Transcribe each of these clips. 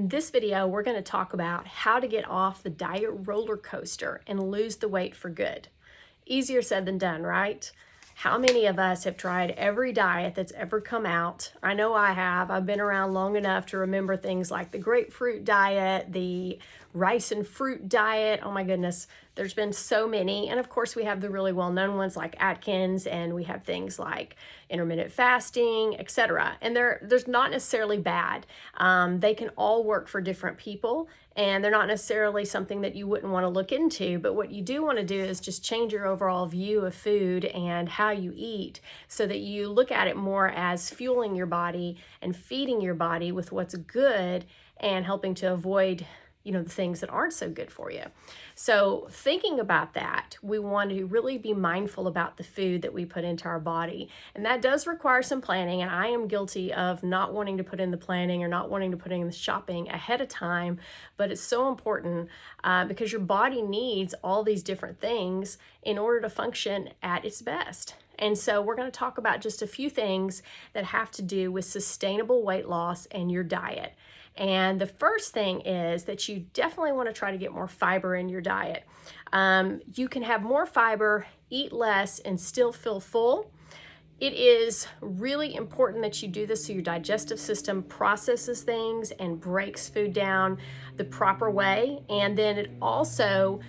In this video, we're going to talk about how to get off the diet roller coaster and lose the weight for good. Easier said than done, right? How many of us have tried every diet that's ever come out? I know I have. I've been around long enough to remember things like the grapefruit diet, the rice and fruit diet. Oh my goodness, there's been so many. And of course, we have the really well-known ones like Atkins, and we have things like intermittent fasting, etc. And there's not necessarily bad. They can all work for different people, and they're not necessarily something that you wouldn't want to look into. But what you do want to do is just change your overall view of food and how you eat so that you look at it more as fueling your body and feeding your body with what's good and helping to avoid the things that aren't so good for you. So thinking about that, we want to really be mindful about the food that we put into our body. And that does require some planning. And I am guilty of not wanting to put in the planning or not wanting to put in the shopping ahead of time. But it's so important because your body needs all these different things in order to function at its best. And so we're going to talk about just a few things that have to do with sustainable weight loss and your diet. And the first thing is that you definitely want to try to get more fiber in your diet. You can have more fiber, eat less, and still feel full. It is really important that you do this so your digestive system processes things and breaks food down the proper way. And then it also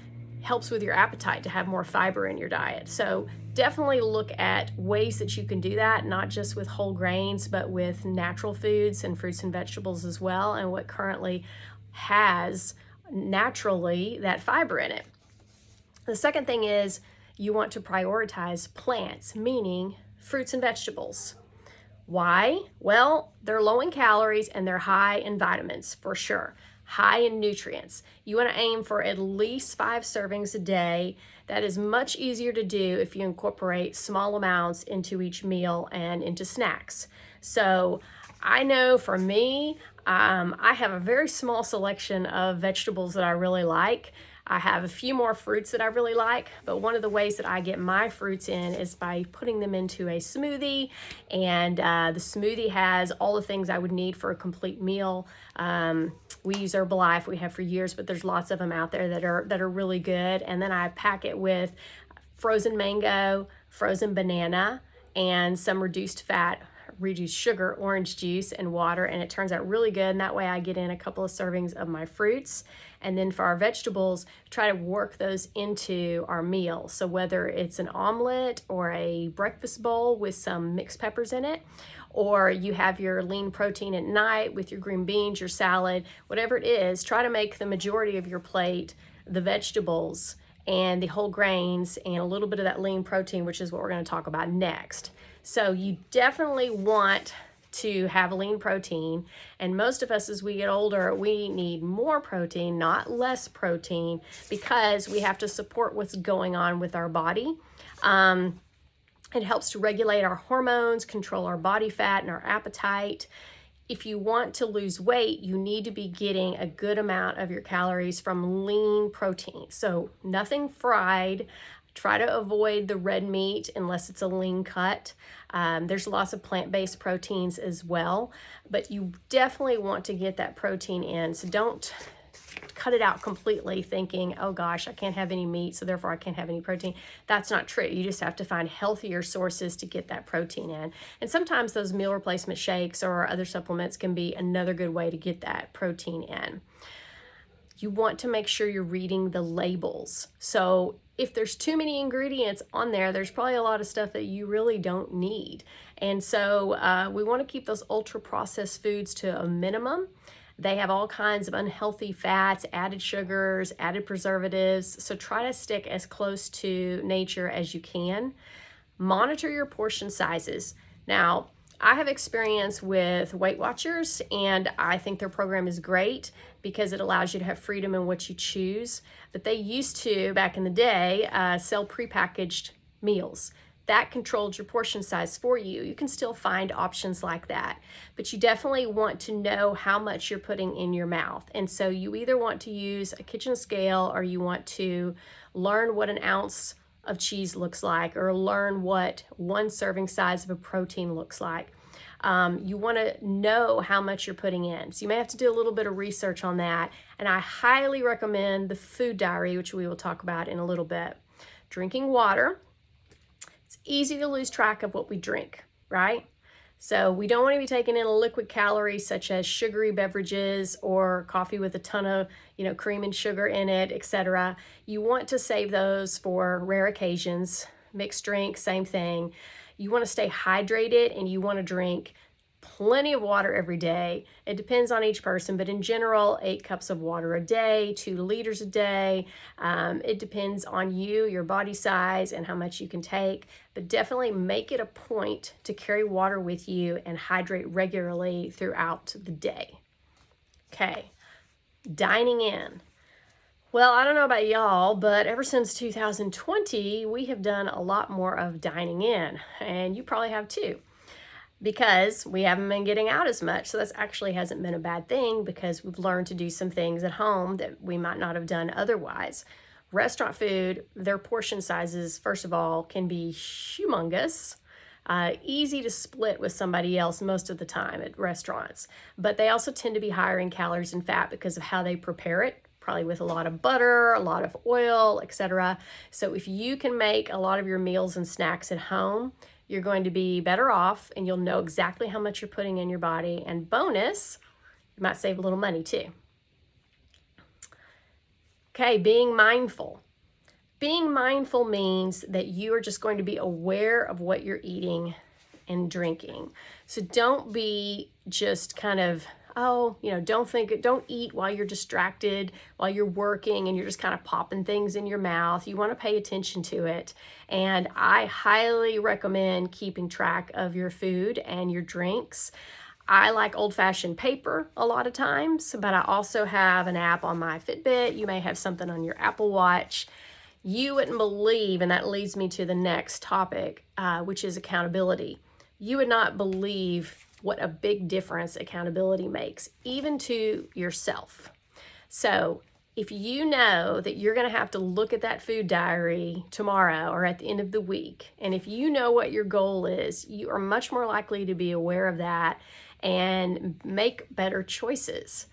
helps with your appetite to have more fiber in your diet. So definitely look at ways that you can do that, not just with whole grains, but with natural foods and fruits and vegetables as well, and what currently has naturally that fiber in it. The second thing is you want to prioritize plants, meaning fruits and vegetables. Why? Well, they're low in calories and they're high in vitamins for sure. High in nutrients. You want to aim for at least 5 servings a day. That is much easier to do if you incorporate small amounts into each meal and into snacks. So I know for me, I have a very small selection of vegetables that I really like. I have a few more fruits that I really like, but one of the ways that I get my fruits in is by putting them into a smoothie, and the smoothie has all the things I would need for a complete meal. We use Herbalife, we have for years, but there's lots of them out there that are really good. And then I pack it with frozen mango, frozen banana, and some reduced fat, reduced sugar, orange juice, and water, and it turns out really good. And that way I get in a couple of servings of my fruits. And then for our vegetables, try to work those into our meal. So whether it's an omelet or a breakfast bowl with some mixed peppers in it, or you have your lean protein at night with your green beans, your salad, whatever it is, try to make the majority of your plate the vegetables and the whole grains and a little bit of that lean protein, which is what we're going to talk about next. So you definitely want to have lean protein, and most of us as we get older, we need more protein, not less protein, because we have to support what's going on with our body. It helps to regulate our hormones, control our body fat and our appetite. If you want to lose weight, you need to be getting a good amount of your calories from lean protein. So nothing fried. Try to avoid the red meat unless it's a lean cut. There's lots of plant-based proteins as well, but you definitely want to get that protein in. So don't cut it out completely thinking, oh gosh, I can't have any meat, so therefore I can't have any protein. That's not true. You just have to find healthier sources to get that protein in. And sometimes those meal replacement shakes or other supplements can be another good way to get that protein in. You want to make sure you're reading the labels. So if there's too many ingredients on there, there's probably a lot of stuff that you really don't need. And so we want to keep those ultra processed foods to a minimum. They have all kinds of unhealthy fats, added sugars, added preservatives. So try to stick as close to nature as you can. Monitor your portion sizes. Now, I have experience with Weight Watchers, and I think their program is great because it allows you to have freedom in what you choose. But they used to, back in the day, sell prepackaged meals. That controlled your portion size for you. You can still find options like that, but you definitely want to know how much you're putting in your mouth. And so you either want to use a kitchen scale, or you want to learn what an ounce of cheese looks like, or learn what one serving size of a protein looks like. You want to know how much you're putting in. So you may have to do a little bit of research on that. And I highly recommend the food diary, which we will talk about in a little bit. Drinking water. It's easy to lose track of what we drink, right? So we don't want to be taking in liquid calories such as sugary beverages or coffee with a ton of, cream and sugar in it, etc. You want to save those for rare occasions. Mixed drinks, same thing. You want to stay hydrated and you want to drink plenty of water every day. It depends on each person, but in general, 8 cups of water a day, 2 liters a day. It depends on you, your body size, and how much you can take, but definitely make it a point to carry water with you and hydrate regularly throughout the day. Okay, dining in. Well, I don't know about y'all, but ever since 2020, we have done a lot more of dining in, and you probably have too, because we haven't been getting out as much. So that's actually hasn't been a bad thing, because we've learned to do some things at home that we might not have done otherwise. Restaurant food, their portion sizes, first of all, can be humongous. Easy to split with somebody else most of the time at restaurants, but they also tend to be higher in calories and fat because of how they prepare it, probably with a lot of butter, a lot of oil, etc. So if you can make a lot of your meals and snacks at home, you're going to be better off, and you'll know exactly how much you're putting in your body. And bonus, you might save a little money too. Okay, being mindful. Being mindful means that you are just going to be aware of what you're eating and drinking. So don't be just kind of, don't eat while you're distracted, while you're working and you're just kind of popping things in your mouth. You want to pay attention to it. And I highly recommend keeping track of your food and your drinks. I like old-fashioned paper a lot of times, but I also have an app on my Fitbit. You may have something on your Apple Watch. You wouldn't believe, and that leads me to the next topic, which is accountability. You would not believe what a big difference accountability makes, even to yourself. So if you know that you're going to have to look at that food diary tomorrow or at the end of the week, and if you know what your goal is, you are much more likely to be aware of that and make better choices.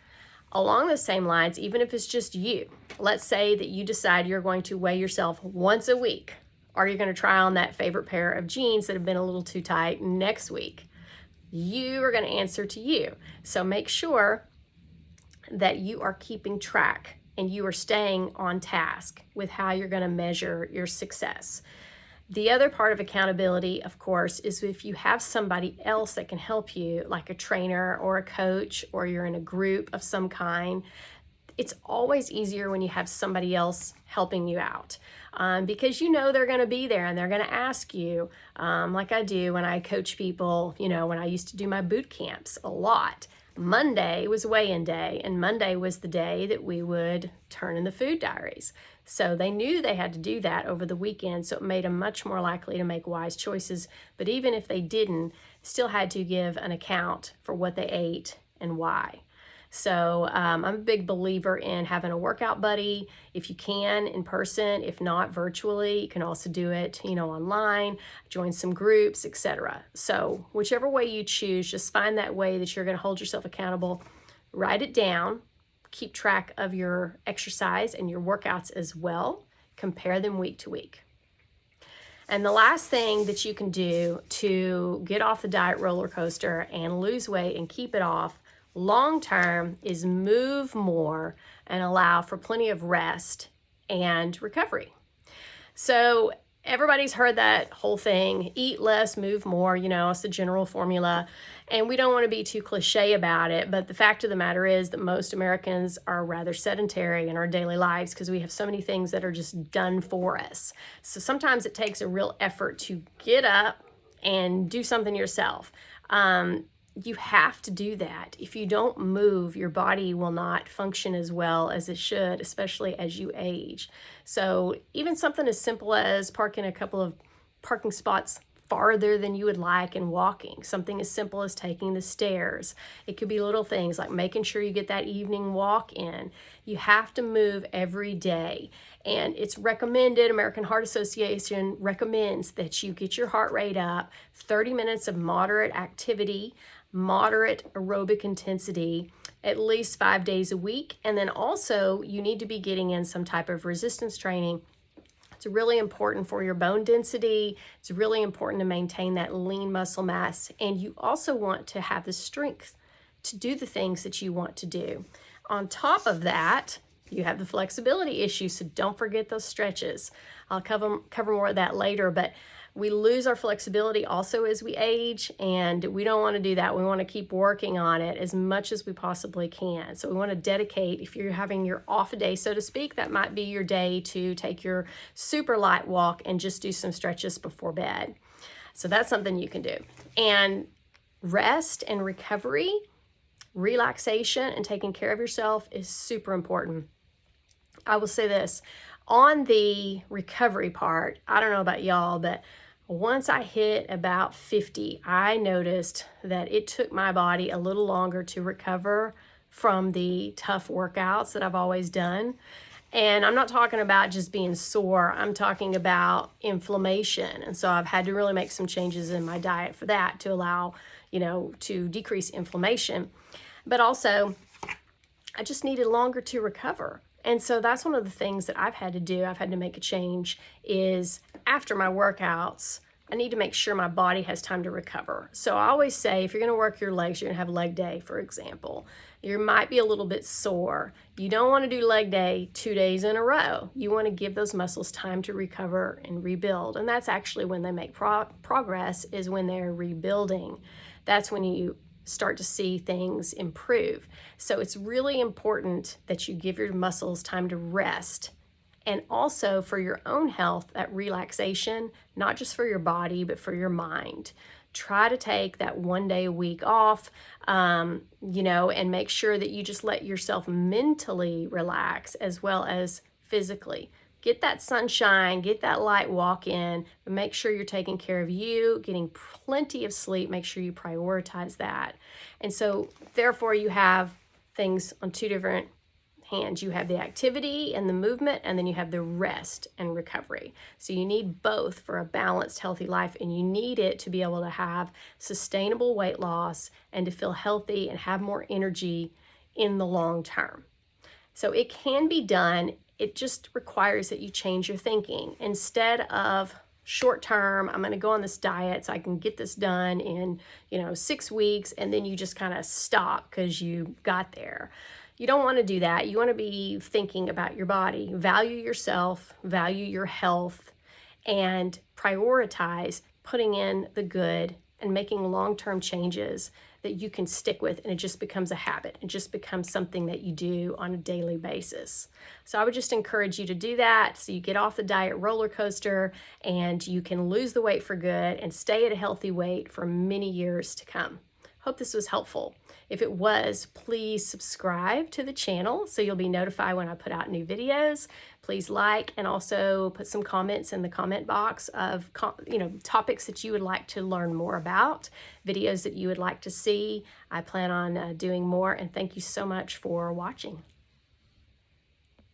Along the same lines, even if it's just you, let's say that you decide you're going to weigh yourself once a week, or you're going to try on that favorite pair of jeans that have been a little too tight next week. You are going to answer to you. So make sure that you are keeping track and you are staying on task with how you're going to measure your success. The other part of accountability, of course, is if you have somebody else that can help you, like a trainer or a coach, or you're in a group of some kind. It's always easier when you have somebody else helping you out, because they're going to be there and they're going to ask you, like I do when I coach people, when I used to do my boot camps a lot. Monday was weigh-in day, and Monday was the day that we would turn in the food diaries. So they knew they had to do that over the weekend, so it made them much more likely to make wise choices. But even if they didn't, still had to give an account for what they ate and why. So I'm a big believer in having a workout buddy, if you can, in person. If not, virtually. You can also do it, online, join some groups, etc. So whichever way you choose, just find that way that you're going to hold yourself accountable. Write it down. Keep track of your exercise and your workouts as well. Compare them week to week. And the last thing that you can do to get off the diet roller coaster and lose weight and keep it off long term is move more and allow for plenty of rest and recovery. So everybody's heard that whole thing, eat less, move more, it's the general formula. And we don't want to be too cliche about it, but the fact of the matter is that most Americans are rather sedentary in our daily lives because we have so many things that are just done for us. So sometimes it takes a real effort to get up and do something yourself. You have to do that. If you don't move, your body will not function as well as it should, especially as you age. So even something as simple as parking a couple of parking spots farther than you would like and walking. Something as simple as taking the stairs. It could be little things like making sure you get that evening walk in. You have to move every day. And it's recommended, American Heart Association recommends that you get your heart rate up, 30 minutes of moderate activity, moderate aerobic intensity, at least 5 days a week. And then also you need to be getting in some type of resistance training. It's really important for your bone density. It's really important to maintain that lean muscle mass. And you also want to have the strength to do the things that you want to do. On top of that, you have the flexibility issue, so don't forget those stretches. I'll cover more of that later, but we lose our flexibility also as we age, and we don't want to do that. We want to keep working on it as much as we possibly can. So we want to dedicate, if you're having your off day, so to speak, that might be your day to take your super light walk and just do some stretches before bed. So that's something you can do. And rest and recovery, relaxation, and taking care of yourself is super important. I will say this, on the recovery part, I don't know about y'all, but once I hit about 50, I noticed that it took my body a little longer to recover from the tough workouts that I've always done. And I'm not talking about just being sore, I'm talking about inflammation. And so I've had to really make some changes in my diet for that to allow, to decrease inflammation. But also, I just needed longer to recover. And so that's one of the things that I've had to do. I've had to make a change is after my workouts, I need to make sure my body has time to recover. So I always say, if you're going to work your legs, you're going to have leg day, for example. You might be a little bit sore. You don't want to do leg day 2 days in a row. You want to give those muscles time to recover and rebuild. And that's actually when they make progress, is when they're rebuilding. That's when you start to see things improve. So it's really important that you give your muscles time to rest, and also for your own health, that relaxation, not just for your body, but for your mind. Try to take that 1 day a week off, and make sure that you just let yourself mentally relax as well as physically. Get that sunshine, get that light walk in, but make sure you're taking care of you, getting plenty of sleep. Make sure you prioritize that. And so therefore you have things on two different hands. You have the activity and the movement, and then you have the rest and recovery. So you need both for a balanced, healthy life, and you need it to be able to have sustainable weight loss and to feel healthy and have more energy in the long term. So it can be done. It just requires that you change your thinking. Instead of short term, I'm going to go on this diet so I can get this done in, 6 weeks, and then you just kind of stop because you got there. You don't want to do that. You want to be thinking about your body, value yourself, value your health, and prioritize putting in the good and making long-term changes that you can stick with, and it just becomes a habit. It just becomes something that you do on a daily basis. So I would just encourage you to do that so you get off the diet roller coaster and you can lose the weight for good and stay at a healthy weight for many years to come. Hope this was helpful. If it was, please subscribe to the channel so you'll be notified when I put out new videos. Please like, and also put some comments in the comment box of topics that you would like to learn more about, videos that you would like to see. I plan on doing more, and thank you so much for watching.